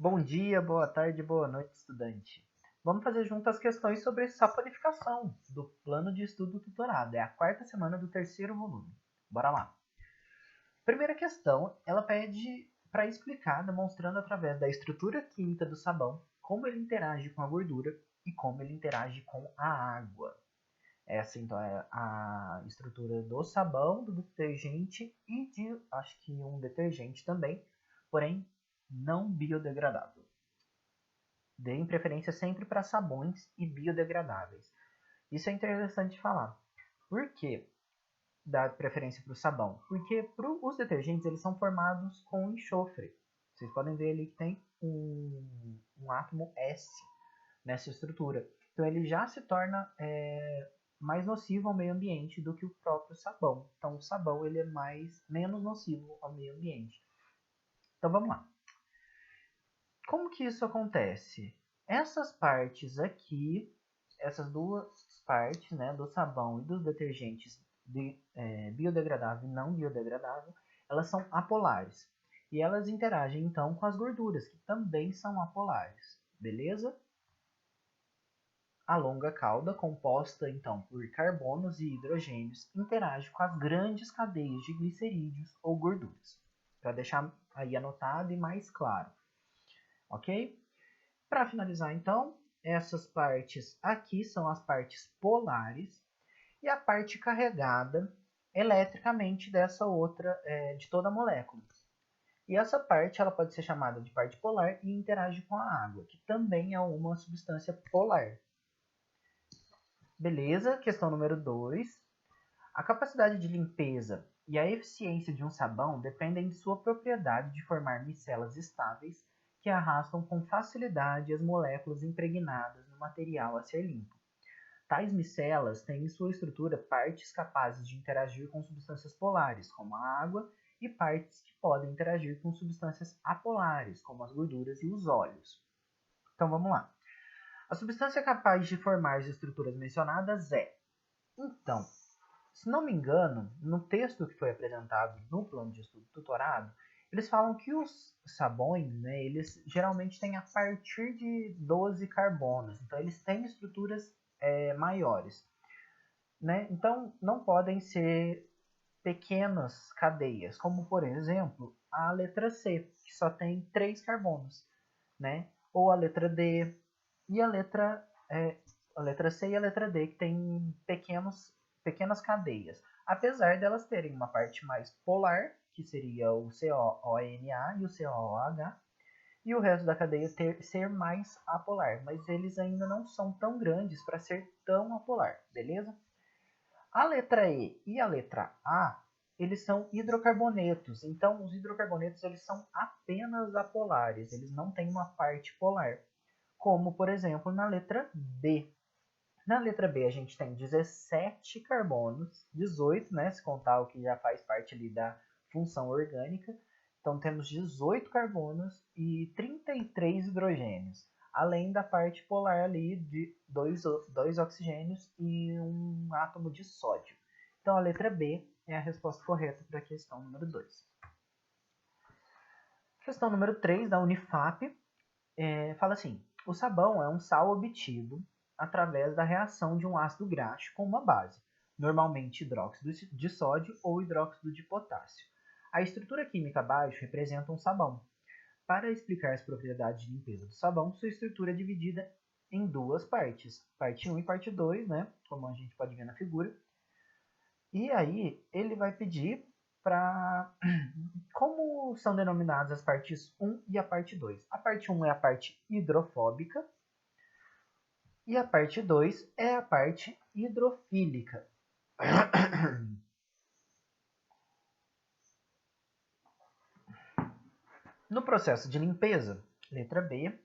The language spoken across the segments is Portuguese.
Bom dia, boa tarde, boa noite, estudante. Vamos fazer juntas as questões sobre saponificação do plano de estudo tutorado. É a quarta semana do terceiro volume. Bora lá. Primeira questão, ela pede para explicar, demonstrando através da estrutura química do sabão, como ele interage com a gordura e como ele interage com a água. Essa, então, é a estrutura do sabão, do detergente e de, acho que um detergente também, porém não biodegradável. Deem preferência sempre para sabões e biodegradáveis. Isso é interessante falar. Por que dar preferência para o sabão? Porque os detergentes eles são formados com enxofre. Vocês podem ver ali que tem um átomo S nessa estrutura. Então ele já se torna mais nocivo ao meio ambiente do que o próprio sabão. Então o sabão ele é menos nocivo ao meio ambiente. Então vamos lá. Como que isso acontece? Essas partes aqui, essas duas partes, né, do sabão e dos detergentes biodegradável e não biodegradável, elas são apolares. E elas interagem então com as gorduras, que também são apolares, beleza? A longa cauda, composta então por carbonos e hidrogênios, interage com as grandes cadeias de glicerídeos ou gorduras. Para deixar aí anotado e mais claro. Ok? Para finalizar, então, essas partes aqui são as partes polares e a parte carregada eletricamente dessa outra, de toda a molécula. E essa parte ela pode ser chamada de parte polar e interage com a água, que também é uma substância polar. Beleza? Questão número 2. A capacidade de limpeza e a eficiência de um sabão dependem de sua propriedade de formar micelas estáveis que arrastam com facilidade as moléculas impregnadas no material a ser limpo. Tais micelas têm em sua estrutura partes capazes de interagir com substâncias polares, como a água, e partes que podem interagir com substâncias apolares, como as gorduras e os óleos. Então vamos lá. A substância capaz de formar as estruturas mencionadas é... Então, se não me engano, no texto que foi apresentado no plano de estudo tutorado, eles falam que os sabões, né, eles geralmente têm a partir de 12 carbonos. Então, eles têm estruturas maiores. Né? Então, não podem ser pequenas cadeias, como, por exemplo, a letra C, que só tem 3 carbonos. Né? Ou a letra D e a letra C e a letra D, que tem pequenas cadeias. Apesar delas terem uma parte mais polar, que seria o COONA e o COOH, e o resto da cadeia ser mais apolar, mas eles ainda não são tão grandes para ser tão apolar, beleza? A letra E e a letra A, eles são hidrocarbonetos, então os hidrocarbonetos eles são apenas apolares, eles não têm uma parte polar, como por exemplo na letra B. Na letra B a gente tem 17 carbonos, 18, né, se contar o que já faz parte ali da função orgânica. Então temos 18 carbonos e 33 hidrogênios, além da parte polar ali de 2 oxigênios e um átomo de sódio. Então a letra B é a resposta correta para a questão número 2. Questão número 3 da Unifap fala assim: o sabão é um sal obtido através da reação de um ácido graxo com uma base, normalmente hidróxido de sódio ou hidróxido de potássio. A estrutura química abaixo representa um sabão. Para explicar as propriedades de limpeza do sabão, sua estrutura é dividida em duas partes, parte 1 e parte 2, né, como a gente pode ver na figura. E aí ele vai pedir para como são denominadas as partes 1 e a parte 2. A parte 1 é a parte hidrofóbica e a parte 2 é a parte hidrofílica. No processo de limpeza, letra B.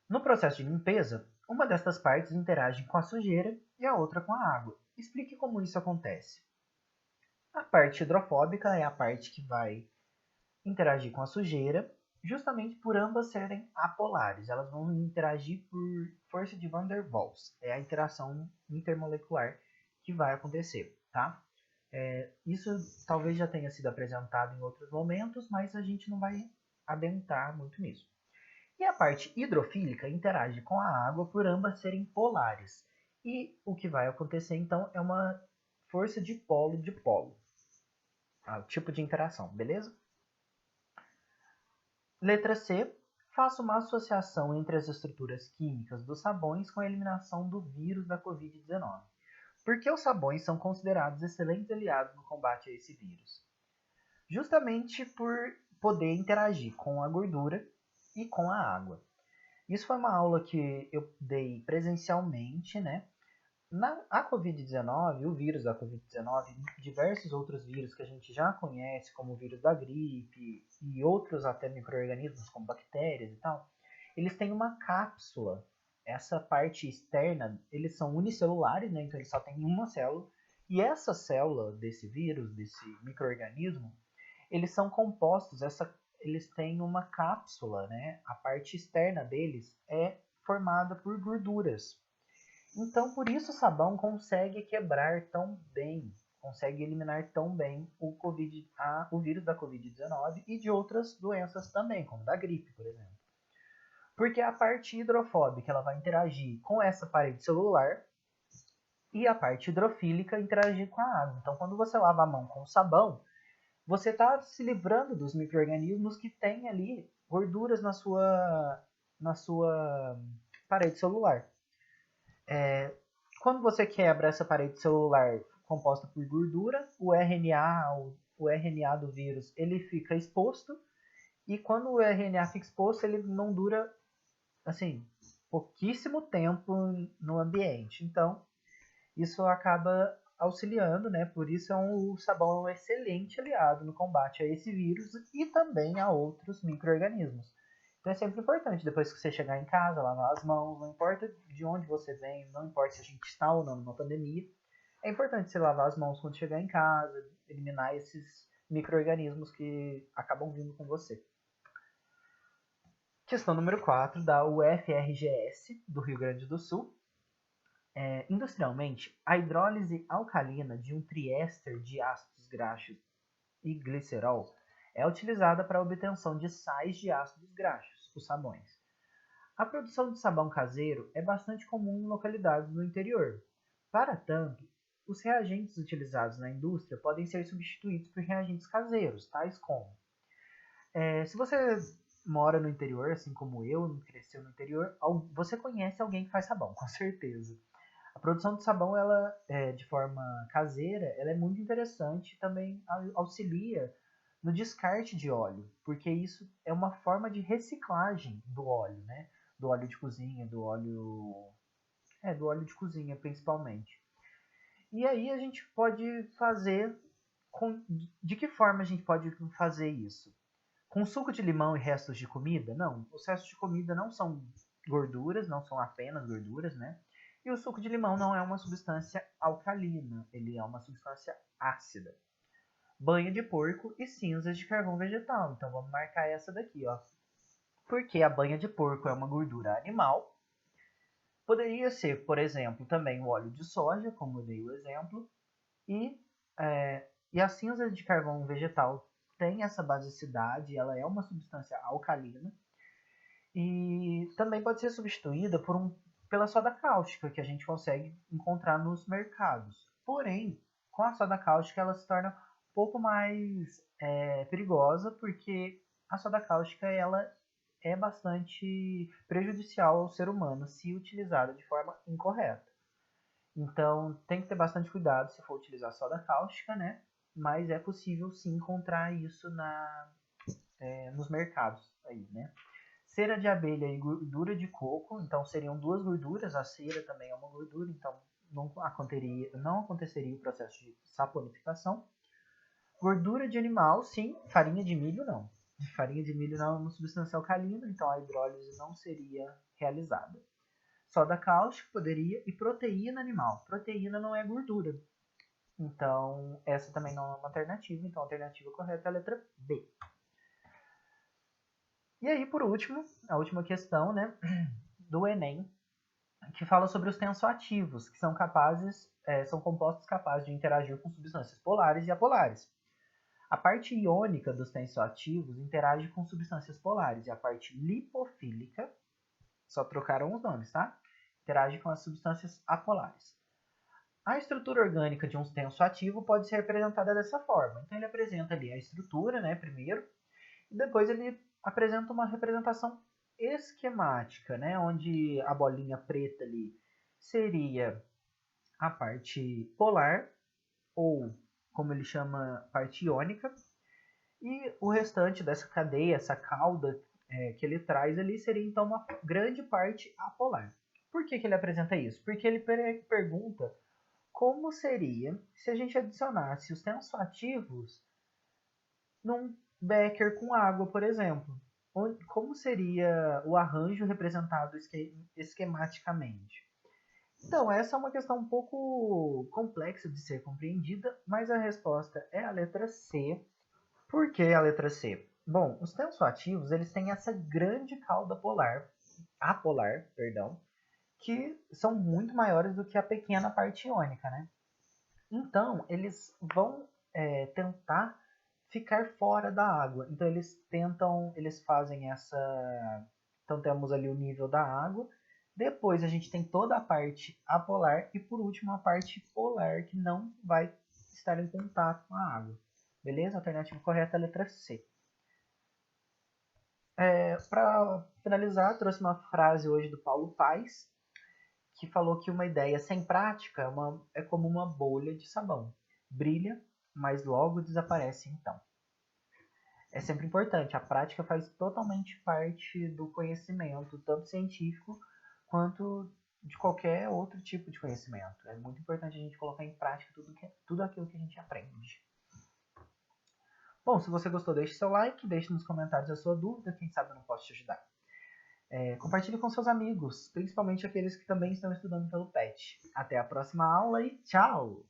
No processo de limpeza, uma destas partes interage com a sujeira e a outra com a água. Explique como isso acontece. A parte hidrofóbica é a parte que vai interagir com a sujeira, justamente por ambas serem apolares. Elas vão interagir por força de Van der Waals. É a interação intermolecular que vai acontecer, tá? Isso talvez já tenha sido apresentado em outros momentos, mas a gente não vai adentrar muito nisso. E a parte hidrofílica interage com a água por ambas serem polares. E o que vai acontecer então é uma força de polo, o tipo de interação, beleza? Letra C. Faça uma associação entre as estruturas químicas dos sabões com a eliminação do vírus da Covid-19. Por que os sabões são considerados excelentes aliados no combate a esse vírus? Justamente por poder interagir com a gordura e com a água. Isso foi uma aula que eu dei presencialmente, né? A Covid-19, o vírus da Covid-19 e diversos outros vírus que a gente já conhece, como o vírus da gripe e outros até micro-organismos como bactérias e tal, eles têm uma cápsula. Essa parte externa, eles são unicelulares, né? Então eles só têm uma célula. E essa célula desse vírus, desse micro-organismo, eles são compostos, eles têm uma cápsula, né? A parte externa deles é formada por gorduras. Então, por isso o sabão consegue quebrar tão bem, consegue eliminar tão bem o vírus da Covid-19 e de outras doenças também, como da gripe, por exemplo. Porque a parte hidrofóbica ela vai interagir com essa parede celular e a parte hidrofílica interagir com a água. Então, quando você lava a mão com sabão, você está se livrando dos micro-organismos que têm ali gorduras na sua parede celular. Quando você quebra essa parede celular composta por gordura, o RNA do vírus, ele fica exposto, e quando o RNA fica exposto, ele não dura, assim, pouquíssimo tempo no ambiente. Então, isso acaba auxiliando, né? Por isso o sabão é um excelente aliado no combate a esse vírus e também a outros micro-organismos. Então é sempre importante, depois que você chegar em casa, lavar as mãos, não importa de onde você vem, não importa se a gente está ou não numa pandemia, é importante você lavar as mãos quando chegar em casa, eliminar esses micro-organismos que acabam vindo com você. Questão número 4, da UFRGS, do Rio Grande do Sul. Industrialmente, a hidrólise alcalina de um triéster de ácidos graxos e glicerol é utilizada para a obtenção de sais de ácidos graxos, os sabões. A produção de sabão caseiro é bastante comum em localidades do interior. Para tanto, os reagentes utilizados na indústria podem ser substituídos por reagentes caseiros, tais como... se você mora no interior, assim como eu, cresceu no interior, você conhece alguém que faz sabão, com certeza. A produção de sabão, ela, de forma caseira, ela é muito interessante e também auxilia no descarte de óleo, porque isso é uma forma de reciclagem do óleo, né? Do óleo de cozinha, do óleo de cozinha principalmente. E aí a gente pode fazer, de que forma a gente pode fazer isso? Com suco de limão e restos de comida? Não, os restos de comida não são gorduras, não são apenas gorduras, né? E o suco de limão não é uma substância alcalina, ele é uma substância ácida. Banha de porco e cinzas de carvão vegetal. Então vamos marcar essa daqui, ó. Porque a banha de porco é uma gordura animal. Poderia ser, por exemplo, também o óleo de soja, como eu dei o exemplo. E as cinzas de carvão vegetal têm essa basicidade, ela é uma substância alcalina. E também pode ser substituída pela soda cáustica, que a gente consegue encontrar nos mercados. Porém, com a soda cáustica ela se torna um pouco mais perigosa, porque a soda cáustica ela é bastante prejudicial ao ser humano se utilizada de forma incorreta. Então tem que ter bastante cuidado se for utilizar soda cáustica, né? Mas é possível sim encontrar isso nos mercados aí, né? Cera de abelha e gordura de coco, então seriam duas gorduras, a cera também é uma gordura, então não aconteceria o processo de saponificação. Gordura de animal, sim, farinha de milho não. Farinha de milho não é uma substância alcalina, então a hidrólise não seria realizada. Soda cáustica poderia, e proteína animal. Proteína não é gordura, então essa também não é uma alternativa, então a alternativa correta é a letra B. E aí, por último, a última questão, né, do Enem, que fala sobre os tensoativos, que são compostos capazes de interagir com substâncias polares e apolares. A parte iônica dos tensoativos interage com substâncias polares e a parte lipofílica, só trocaram os nomes, tá? Interage com as substâncias apolares. A estrutura orgânica de um tensoativo pode ser representada dessa forma. Então ele apresenta ali a estrutura, né, primeiro, e depois ele apresenta uma representação esquemática, né, onde a bolinha preta ali seria a parte polar, ou como ele chama, parte iônica, e o restante dessa cadeia, essa cauda que ele traz ali, seria então uma grande parte apolar. Por que ele apresenta isso? Porque ele pergunta como seria se a gente adicionasse os tensoativos num becker com água, por exemplo. Como seria o arranjo representado esquematicamente? Então, essa é uma questão um pouco complexa de ser compreendida, mas a resposta é a letra C. Por que a letra C? Bom, os tensoativos eles têm essa grande cauda apolar, perdão, que são muito maiores do que a pequena parte iônica, né? Então, eles vão tentar ficar fora da água. Então, eles fazem essa... Então, temos ali o nível da água. Depois, a gente tem toda a parte apolar. E, por último, a parte polar, que não vai estar em contato com a água. Beleza? A alternativa correta é a letra C. Para finalizar, trouxe uma frase hoje do Paulo Paes, que falou que uma ideia sem prática é como uma bolha de sabão. Brilha, mas logo desaparece então. É sempre importante, a prática faz totalmente parte do conhecimento, tanto científico quanto de qualquer outro tipo de conhecimento. É muito importante a gente colocar em prática tudo aquilo que a gente aprende. Bom, se você gostou, deixe seu like, deixe nos comentários a sua dúvida, quem sabe eu não posso te ajudar. Compartilhe com seus amigos, principalmente aqueles que também estão estudando pelo PET. Até a próxima aula e tchau!